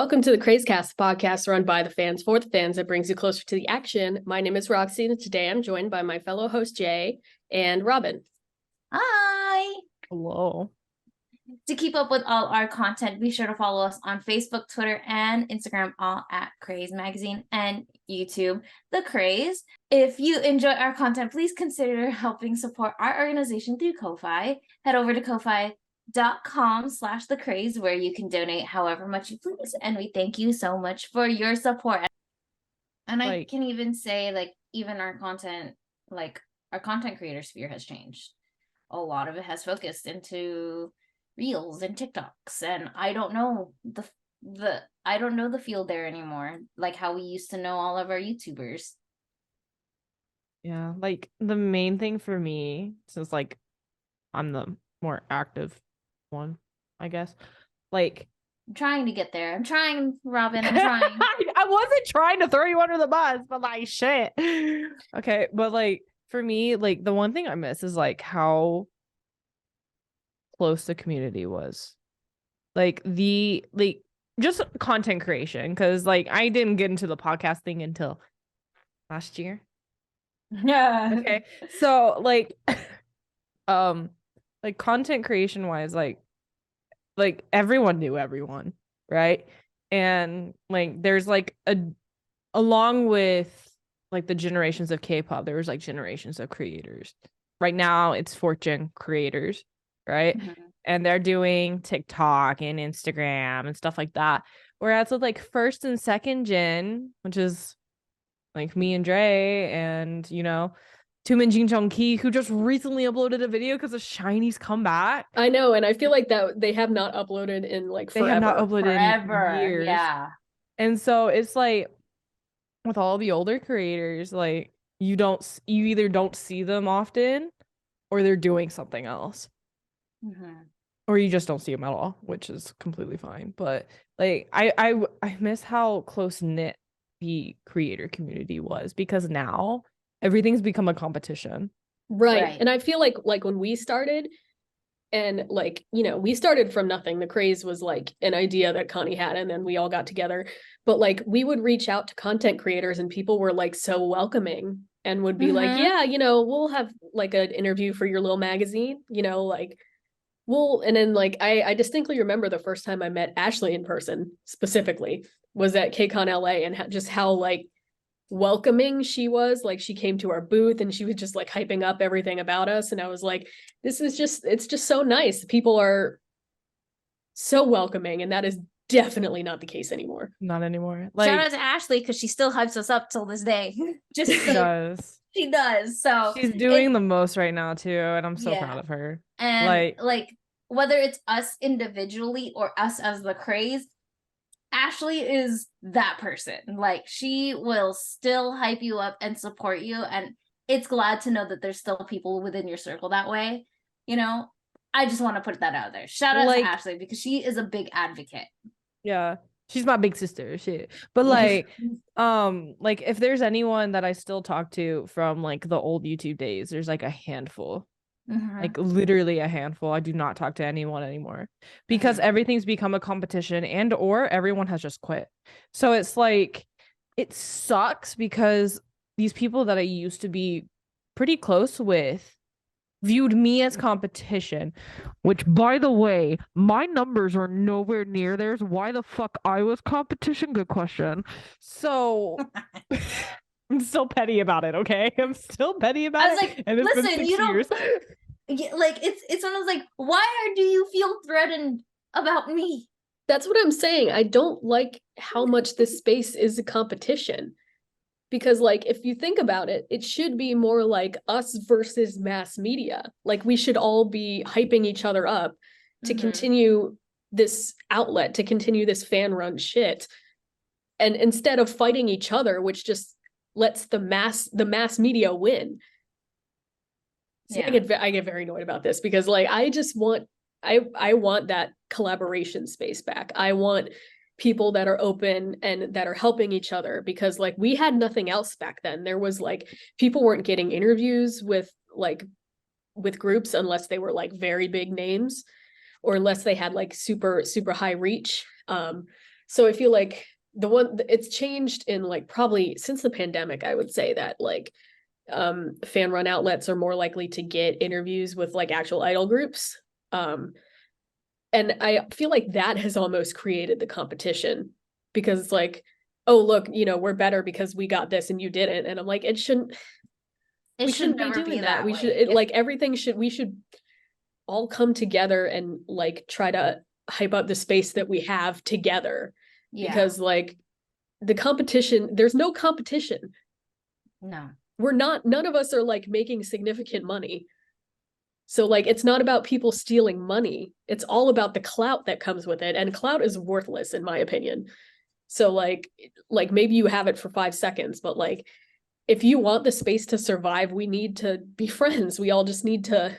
Welcome to the Crazecast podcast run by the fans for the fans that brings you closer to the action. My name is Roxy, and today I'm joined by my fellow host Jay and Robin. Hi. Hello. To keep up with all our content, be sure to follow us on Facebook, Twitter, and Instagram, all at Craze Magazine, and YouTube, The Craze. If you enjoy our content, please consider helping support our organization through Ko-Fi. Head over to ko-fi.com/the craze, where you can donate however much you please, and we thank you so much for your support. And I can even say, even our content, our content creator sphere has changed. A lot of it has focused into Reels and TikToks, and I don't know the field there anymore, like how we used to know all of our YouTubers. Yeah, the main thing for me, since I'm the more active one, I guess. I'm trying to get there. I'm trying, Robin. I'm trying. I wasn't trying to throw you under the bus, but shit. Okay, but for me, the one thing I miss is how close the community was. Just content creation, because I didn't get into the podcast thing until last year. Yeah. Okay. So content creation wise, everyone knew everyone, right? And there's along with the generations of K-pop, there was generations of creators. Right now it's fortune creators, right? Mm-hmm. And they're doing TikTok and Instagram and stuff like that. Whereas with first and second gen, which is me and Dre and Tumin Jin Jong Ki, who just recently uploaded a video because of SHINee's comeback. I know, and I feel like that they have not uploaded in forever. They have not uploaded forever. in years. Yeah. And so it's with all the older creators, you either don't see them often or they're doing something else. Mm-hmm. Or you just don't see them at all, which is completely fine. But I miss how close knit the creator community was, because now everything's become a competition. Right. And I feel like when we started, and we started from nothing. The Craze was an idea that Connie had, and then we all got together. But we would reach out to content creators, and people were so welcoming and would be yeah, we'll have an interview for your little magazine, and then I distinctly remember the first time I met Ashley in person specifically was at KCON LA, and just how welcoming she was. She came to our booth and she was just hyping up everything about us, and I was this is it's just so nice. People are so welcoming, and that is definitely not the case anymore. Not anymore. Shout out to Ashley, because she still hypes us up till this day. Just she does. She does. So she's doing the most right now too, and I'm so proud of her. And whether it's us individually or us as the Craze, Ashley is that person. She will still hype you up and support you, and it's glad to know that there's still people within your circle that way. I just want to put that out there. Shout out to Ashley, because she is a big advocate. Yeah, she's my big sister. Shit. But if there's anyone that I still talk to from the old YouTube days, there's a handful. Mm-hmm. Literally a handful. I do not talk to anyone anymore, because everything's become a competition, and or everyone has just quit. So it's it sucks, because these people that I used to be pretty close with viewed me as competition, which, by the way, my numbers are nowhere near theirs. Why the fuck I was competition? Good question. So I'm still petty about it, okay? I'm still petty about it. And it's listen, been 6 years. It's one of those why do you feel threatened about me? That's what I'm saying. I don't like how much this space is a competition. Because if you think about it, it should be more us versus mass media. We should all be hyping each other up to continue this outlet, to continue this fan run shit. And instead of fighting each other, which just lets the mass media win. See, I get very annoyed about this, because I just want I want that collaboration space back. I want people that are open and that are helping each other, because we had nothing else back then. There was people weren't getting interviews with groups unless they were very big names, or unless they had super high reach. So I feel like it's changed in like probably since the pandemic, I would say that like fan run outlets are more likely to get interviews with like actual idol groups. And I feel like that has almost created the competition because it's like, oh, look, we're better because we got this and you didn't. And I'm like, we shouldn't be doing that. We should like everything we should all come together and like try to hype up the space that we have together. Because like the competition, there's no competition. No. None of us are like making significant money. So like it's not about people stealing money. It's all about the clout that comes with it. And clout is worthless in my opinion. So like maybe you have it for 5 seconds, but like if you want the space to survive, we need to be friends. We all just need to,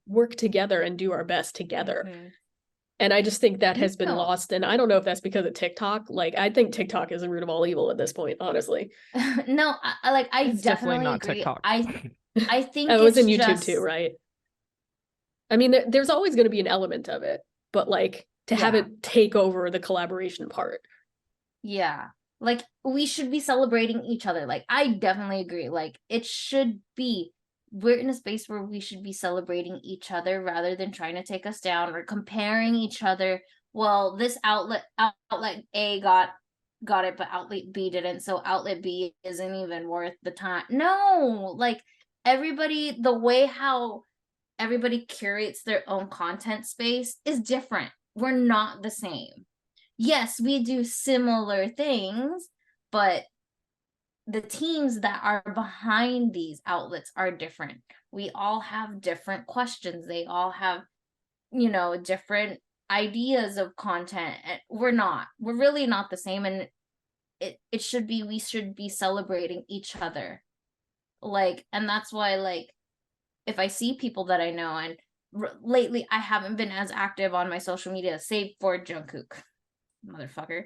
work together and do our best together. Mm-hmm. And I just think that has been lost. And I don't know if that's because of TikTok. Like, I think TikTok is the root of all evil at this point, honestly. No, I definitely not agree. TikTok. I think it was in YouTube too, right? I mean, there's always going to be an element of it, but like to have it take over the collaboration part. Yeah. Like we should be celebrating each other. Like I definitely agree. Like it should be, we're in a space where we should be celebrating each other rather than trying to take us down or comparing each other. Well, this outlet A got it, but outlet B didn't. So outlet B isn't even worth the time. No, like everybody, the way how everybody curates their own content space is different. We're not the same. Yes, we do similar things, but the teams that are behind these outlets are different. We all have different questions. They all have, different ideas of content. We're really not the same. And we should be celebrating each other. Like, and that's why, like, if I see people that I know, and lately I haven't been as active on my social media, save for Jungkook, motherfucker.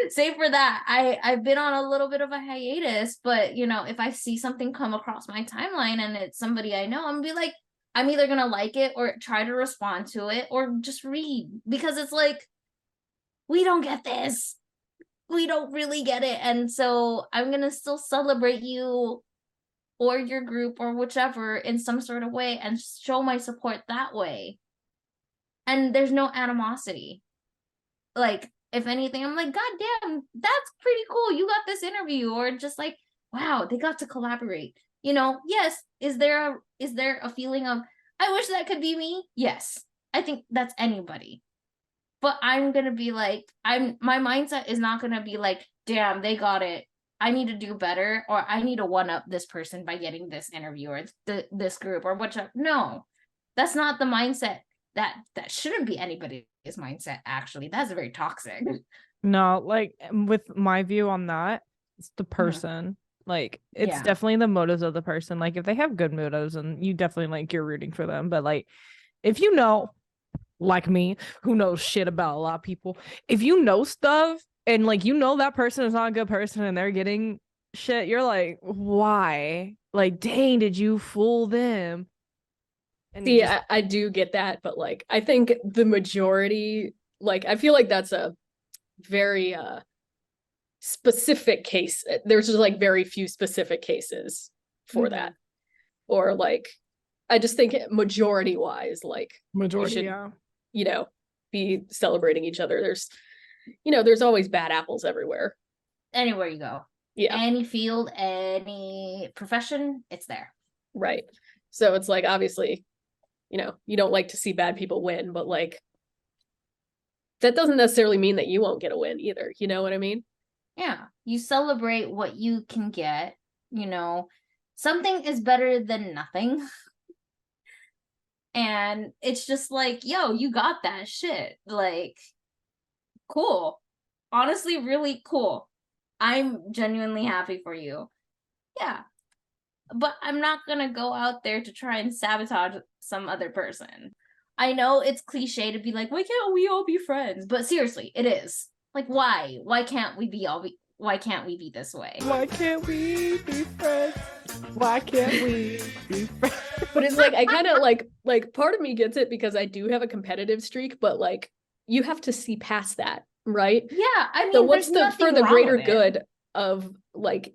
Save for that, I've been on a little bit of a hiatus, but if I see something come across my timeline and it's somebody I know, I'm gonna be like, I'm either gonna like it or try to respond to it or just read, because it's like, we don't get this. We don't really get it. And so I'm gonna still celebrate you or your group or whichever in some sort of way and show my support that way. And there's no animosity. Like, if anything, I'm like, God damn, that's pretty cool. You got this interview. Or just like, wow, they got to collaborate. Yes. Is there a feeling of, I wish that could be me? Yes. I think that's anybody. But I'm going to be like, my mindset is not going to be like, damn, they got it. I need to do better, or I need to one up this person by getting this interview or this group or whichever. No, that's not the mindset. That shouldn't be anybody's mindset, actually. That's very toxic. No, like with my view on that, it's the person. Mm-hmm. Like it's definitely the motives of the person. Like if they have good motives, and you definitely like you're rooting for them. But like if like me, who knows shit about a lot of people, if you know stuff and like that person is not a good person and they're getting shit, you're like, why? Like, dang, did you fool them? And see, I do get that, but like I think the majority, like I feel like that's a very specific case. There's just like very few specific cases for that. Or like I just think majority wise, like majority should, be celebrating each other. There's always bad apples everywhere. Anywhere you go. Yeah. Any field, any profession, it's there. Right. So it's like obviously, you don't like to see bad people win, but like that doesn't necessarily mean that you won't get a win either. You know what I mean? Yeah. You celebrate what you can get, something is better than nothing. And it's just like, yo, you got that shit. Like, cool. Honestly, really cool. I'm genuinely happy for you. Yeah. But I'm not going to go out there to try and sabotage some other person. I know it's cliche to be like, why can't we all be friends? But seriously, it is. Like, why? Why can't we be this way? Why can't we be friends? Why can't we be friends? But it's like, I kind of like part of me gets it because I do have a competitive streak, but like you have to see past that. right? Yeah, I So mean, what's there's for nothing the wrong greater with it. good of like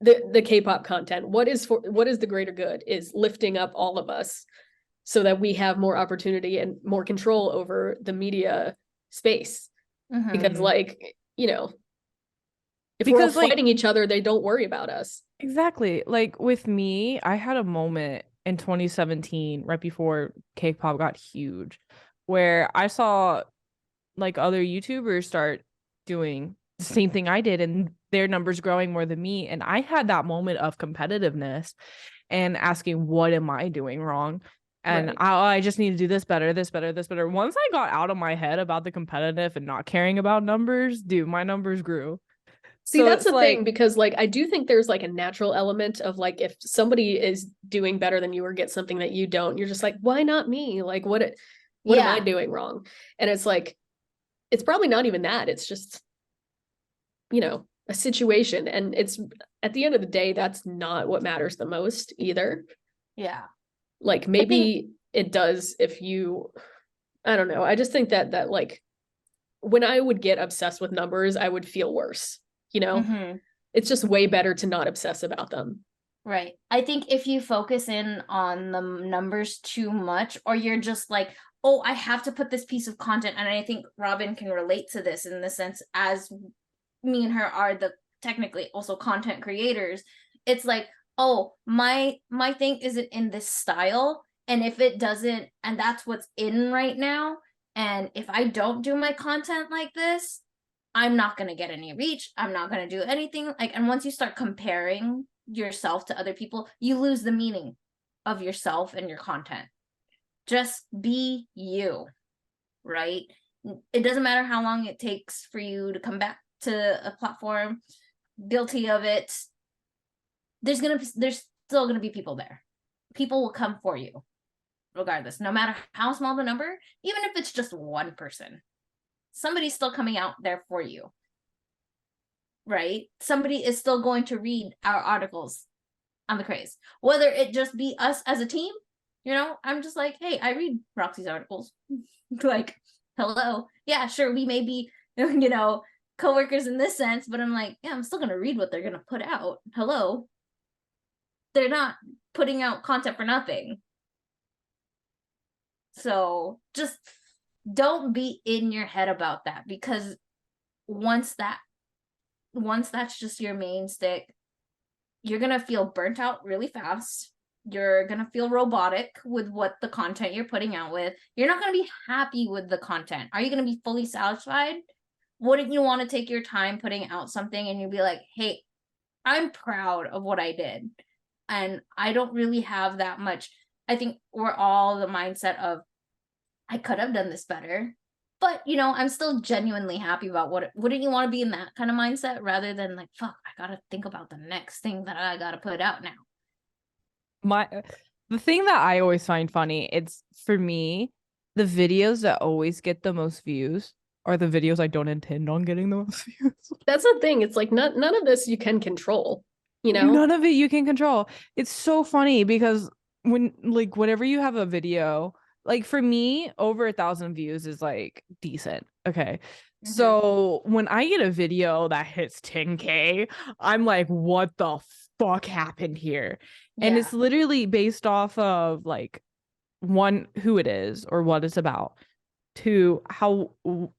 the K-pop content? What is the greater good? Is lifting up all of us so that we have more opportunity and more control over the media space. Because Mhm. like, you know, if we're all Because like fighting each other, they don't worry about us. exactly, like with me, I had a moment in 2017 right before K-pop got huge where I saw like other YouTubers start doing the same thing I did and their numbers growing more than me, and I had that moment of competitiveness and asking what am I doing wrong, and Right. I just need to do this better, this better, this better. Once I got out of my head about the competitive and not caring about numbers, dude, my numbers grew. See, So that's it's the thing, like because like I do think there's like a natural element of like if somebody is doing better than you or get something that you don't, you're just like, why not me? Like what am I Yeah. doing wrong? And it's like it's probably not even that. It's just, you know, a situation. And it's at the end of the day, that's not what matters the most either. Yeah. Like I think maybe it does if you, I don't know. I just think that like when I would get obsessed with numbers, I would feel worse, you know? mhm. It's just way better to not obsess about them. Right. I think if you focus in on the numbers too much, or you're just like, oh, I have to put this piece of content, and I think Robin can relate to this in the sense, as me and her are the technically also content creators. It's like, oh, my thing isn't in this style, and if it doesn't, and that's what's in right now, and if I don't do my content like this, I'm not going to get any reach. I'm not going to do anything. Like, and once you start comparing yourself to other people, you lose the meaning of yourself and your content. Just be you, right? It doesn't matter how long it takes for you to come back to a platform. Guilty of it. There's still gonna be people there. People will come for you, regardless, no matter how small the number, even if it's just one person. Somebody's still coming out there for you, right? Somebody is still going to read our articles on the craze, whether it just be us as a team. I'm just like, hey, I read Roxy's articles. Like, hello. Yeah, sure, we may be, coworkers in this sense, but I'm like, yeah, I'm still gonna read what they're gonna put out. Hello. They're not putting out content for nothing. So just don't be in your head about that, because once that's just your main stick, you're gonna feel burnt out really fast. You're gonna feel robotic with what the content you're putting out with. You're not gonna be happy with the content. Are you gonna be fully satisfied? Wouldn't you want to take your time putting out something and you'd be like, hey, I'm proud of what I did. And I don't really have that much. I think we're all the mindset of, I could have done this better. But I'm still genuinely happy about wouldn't you want to be in that kind of mindset rather than like, fuck, I gotta think about the next thing that I gotta put out now. The thing that I always find funny, it's for me, the videos that always get the most views are the videos I don't intend on getting the most views. That's the thing. It's like none of this you can control, you know? None of it you can control. It's so funny because whenever you have a video, like for me, over 1,000 views is like decent. Okay. So when I get a video that hits 10K, I'm like, what the fuck happened here? And Yeah. it's literally based off of like one, who it is or what it's about, to how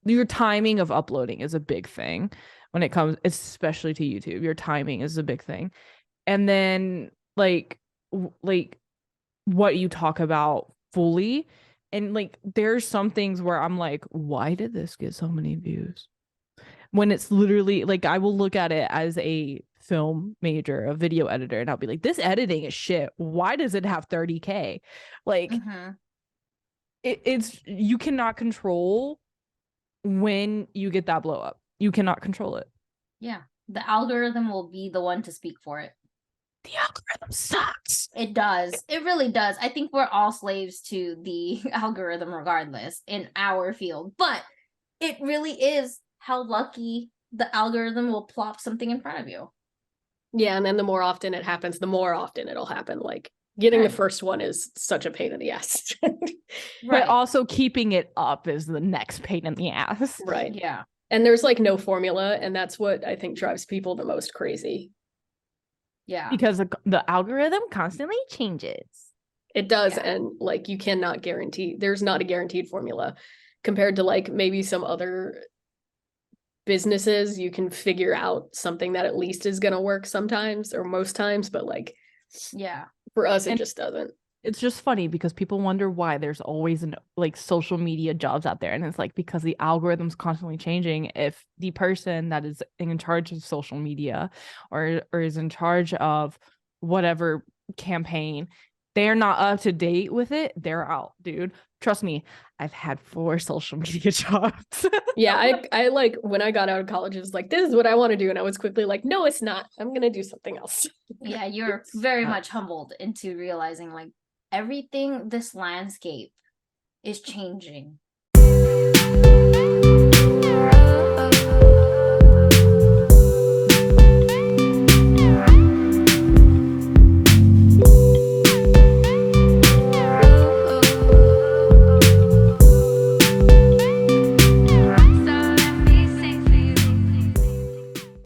your timing of uploading is a big thing when it comes, especially to YouTube. Your timing is a big thing. And then like what you talk about fully. And like there's some things where I'm like, why did this get so many views? When it's literally like I will look at it as a film major, a video editor, and I'll be like, this editing is shit. Why does it have 30K? Like it's you cannot control when you get that blow up. You cannot control it. Yeah. The algorithm will be the one to speak for it. The algorithm sucks. It does. It really does. I think we're all slaves to the algorithm regardless in our field. But it really is how lucky the algorithm will plop something in front of you. Yeah, and then the more often it happens, the more often it'll happen. Like getting Right. the first one is such a pain in the ass. But also keeping it up is the next pain in the ass. Right. Yeah. And there's like no formula, and that's what I think drives people the most crazy. Yeah. Because the algorithm constantly changes. It does, Yeah. and like you cannot guarantee, there's not a guaranteed formula compared to like maybe some other businesses. You can figure out something that at least is gonna work sometimes or most times, but like Yeah. for us, it And just doesn't. it's just funny because people wonder why there's always like social media jobs out there, and it's like because the algorithm's constantly changing. If the person that is in charge of social media or is in charge of whatever campaign, they're not up to date with it, they're out, dude. Trust me, I've had 4 social media jobs. Yeah, I like when I got out of college, it was like, this is what I want to do. And I was quickly like, no, it's not. I'm gonna do something else. Yeah, you're very much humbled into realizing like everything, this landscape is changing